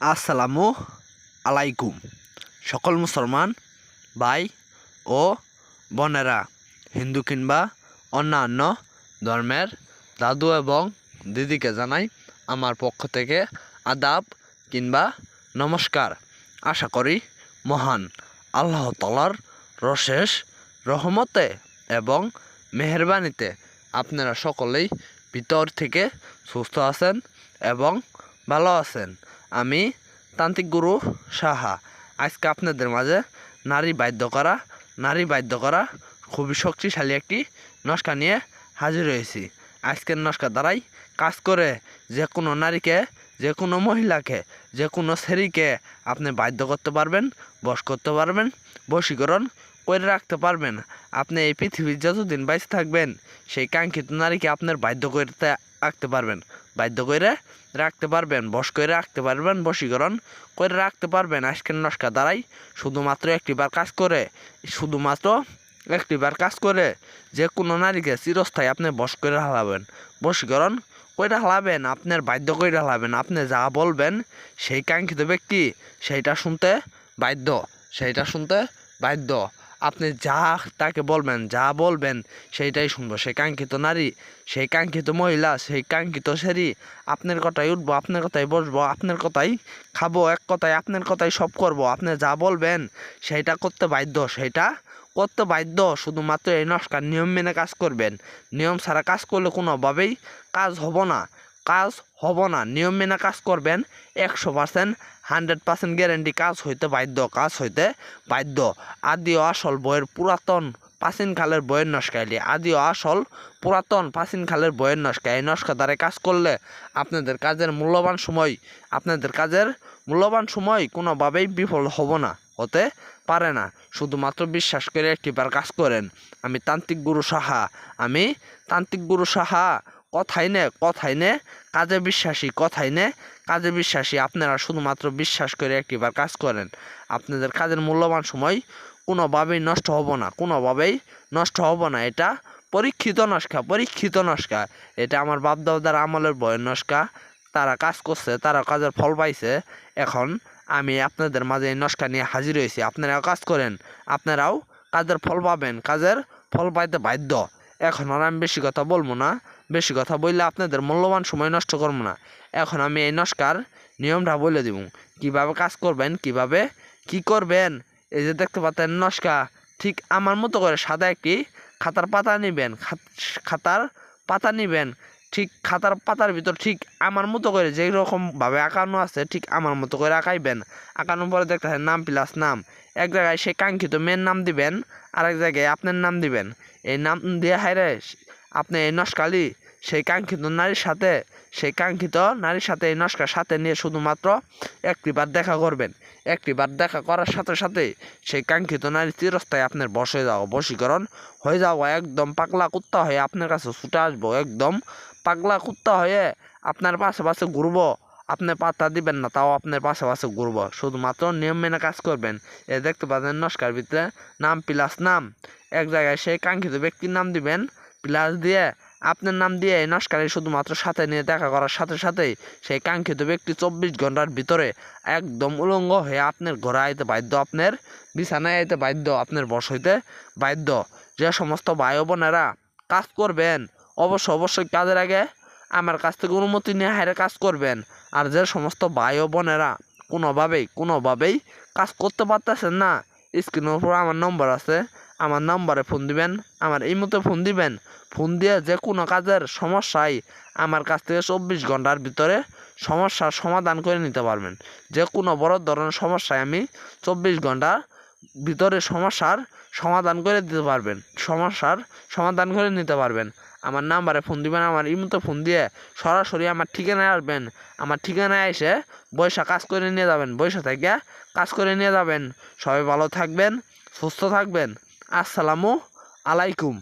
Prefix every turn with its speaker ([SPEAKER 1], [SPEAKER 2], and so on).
[SPEAKER 1] আসসালামু আলাইকুম। সকল মুসলমান ভাই ও বোনেরা, হিন্দু কিংবা অন্যান্য ধর্মের দাদু এবং দিদিকে জানাই আমার পক্ষ থেকে আদাব কিংবা নমস্কার। আশা করি মহান আল্লাহ তাআলার অশেষ রহমতে এবং মেহেরবানিতে আপনারা সকলেই ভিতর থেকে সুস্থ আছেন এবং ভালো আছেন। আমি তান্ত্রিক গুরু সাহা আজকে আপনাদের মাঝে নারী বাধ্য করা খুবই শক্তিশালী একটি নস্কা নিয়ে হাজির হয়েছি। আজকের নস্কা দ্বারাই কাজ করে যে কোনো নারীকে, যে কোনো মহিলাকে, যে কোনো ছেলেকে আপনি বাধ্য করতে পারবেন, বশ করতে পারবেন, বশীকরণ করে রাখতে পারবেন। আপনি এই পৃথিবীর যতদিন বেঁচে থাকবেন সেই কাঙ্ক্ষিত নারীকে আপনার বাধ্য করতে রাখতে পারবেন, বাধ্য করে রাখতে পারবেন, বশ করে রাখতে পারবেন, বশীকরণ করে রাখতে পারবেন। আজকের নস্কা দ্বারাই শুধুমাত্র একটিবার কাজ করে যে কোনো নারীকে চিরস্থায়ী আপনি বশ করে হালাবেন, বশীকরণ করে হালাবেন, আপনার বাধ্য করে হালাবেন। আপনি যা বলবেন সেই কাঙ্ক্ষিত ব্যক্তি সেইটা শুনতে বাধ্য। আপনি যা তাকে বলবেন, যা বলবেন সেইটাই শুনবো। সেই কাঙ্ক্ষিত নারী, সেই কাঙ্ক্ষিত মহিলা, সেই কাঙ্ক্ষিত ছেলে আপনার কথাই উঠবো, আপনার কথাই বসবো, আপনার কথাই খাবো, এক কথায় আপনার কথাই সব করব। আপনি যা বলবেন সেইটা করতে বাধ্য। শুধুমাত্র এই নস্কার নিয়ম মেনে কাজ করবেন। নিয়ম ছাড়া কাজ করলে কোনোভাবেই কাজ হব না। নিয়ম মেনে কাজ করবেন, 100% 100% গ্যারেন্টি কাজ হইতে বাধ্য। আদি ও আসল বইয়ের পুরাতন প্রাচীনকালের বইয়ের নস্কা এলি, আদি ও আসল পুরাতন প্রাচীনকালের বইয়ের নস্কা। এই নস্কা দ্বারা কাজ করলে আপনাদের কাজের মূল্যবান সময় কোনোভাবেই বিফল হতে পারে না। শুধুমাত্র বিশ্বাস করে একটিবার কাজ করেন। আমি তান্ত্রিক গুরু সাহা কথাই নে কাজে বিশ্বাসী। আপনারা শুধুমাত্র বিশ্বাস করে একটিবার কাজ করেন। আপনাদের কাজের মূল্যবান সময় কোনোভাবেই নষ্ট হব না। এটা পরীক্ষিত নস্কা। এটা আমার বাপদাদার আমলের বইয়ের নস্কা। তারা কাজ করছে, তারা কাজের ফল পাইছে। এখন আমি আপনাদের মাঝে এই নস্কা নিয়ে হাজির হয়েছি। আপনারাও কাজ করেন, আপনারাও কাজের ফল পাবেন, কাজের ফল পাইতে বাধ্য। এখন আর আমি বেশি কথা বলবো না, বেশি কথা বললে আপনাদের মূল্যবান সময় নষ্ট করবো না। এখন আমি এই নস্কার নিয়মটা বলে দিব, কিভাবে কাজ করবেন, কিভাবে কি করবেন। এই যে দেখতে পাচ্ছেন নস্কা, ঠিক আমার মতো করে সাদা একটি খাতার পাতা নিবেন। ঠিক খাতার পাতার ভিতর ঠিক আমার মতো করে যেই রকমভাবে আঁকানো আছে ঠিক আমার মতো করে আঁকাইবেন। আঁকানোর পরে দেখতে নাম প্লাস নাম, এক জায়গায় সেই কাঙ্ক্ষিত মেয়ের নাম দিবেন, আরেক জায়গায় আপনার নাম দিবেন। এই নাম দিয়ে হাইরে আপনি এই নস্কালি সেই কাঙ্ক্ষিত নারীর সাথে এই নস্কার সাথে নিয়ে শুধুমাত্র একটিবার দেখা করবেন। একটিবার দেখা করার সাথে সাথে সেই কাঙ্ক্ষিত নারী চিরস্থায়ী আপনার বশীকরণ হয়ে যাওয়া, একদম পাগলা কুত্তা হয়ে আপনার কাছে ছুটে আসবো, একদম পাগলা কুত্তা হয়ে আপনার পাশে ঘুরবো। আপনি পাত্তা দিবেন না, তাও আপনার পাশে ঘুরবো। শুধুমাত্র নিয়ম মেনে কাজ করবেন। এ দেখতে পাচ্ছেন নস্কার ভিতরে নাম প্লাস নাম, এক জায়গায় সেই কাঙ্ক্ষিত ব্যক্তির নাম দিবেন, প্লাস দিয়ে আপনার নাম দিয়ে এই নস্কারে শুধুমাত্র সাথে নিয়ে দেখা করার সাথে সাথেই সেই কাঙ্ক্ষিত ব্যক্তি 24 ঘন্টার ভিতরে একদম উলঙ্গ হয়ে আপনার ঘরে আইতে বাধ্য, আপনার বিছানায় আইতে বাধ্য, আপনার বশ হইতে বাধ্য। যে সমস্ত ভাই বোনেরা কাজ করবেন অবশ্যই কাজের আগে আমার কাছ থেকে অনুমতি নিয়ে হাইরে কাজ করবেন। আর যে সমস্ত ভাই ও বোনেরা কোনোভাবেই কাজ করতে পারতেছেন না, স্ক্রিনের উপর আমার নম্বর আছে, আমার নাম্বারে ফোন দিবেন, আমার এই মতো ফোন দিবেন। ফোন দিয়ে যে কোনো কাজের সমস্যায় আমার কাছ থেকে 24 ঘন্টার ভিতরে সমস্যার সমাধান করে নিতে পারবেন। যে কোনো বড় ধরনের সমস্যায় আমি 24 ঘন্টার ভিতরে সমস্যার সমাধান করে নিতে পারবেন। আমার নাম্বারে ফোন দিবেন, আমার ইমোতে ফোন দিয়ে সরাসরি আমার ঠিকানায় আসবেন। আমার ঠিকানায় এসে বৈশা কাজ করে নিয়ে যাবেন, বৈশা থেকে কাজ করে নিয়ে যাবেন। সবাই ভালো থাকবেন, সুস্থ থাকবেন। আসসালামু আলাইকুম।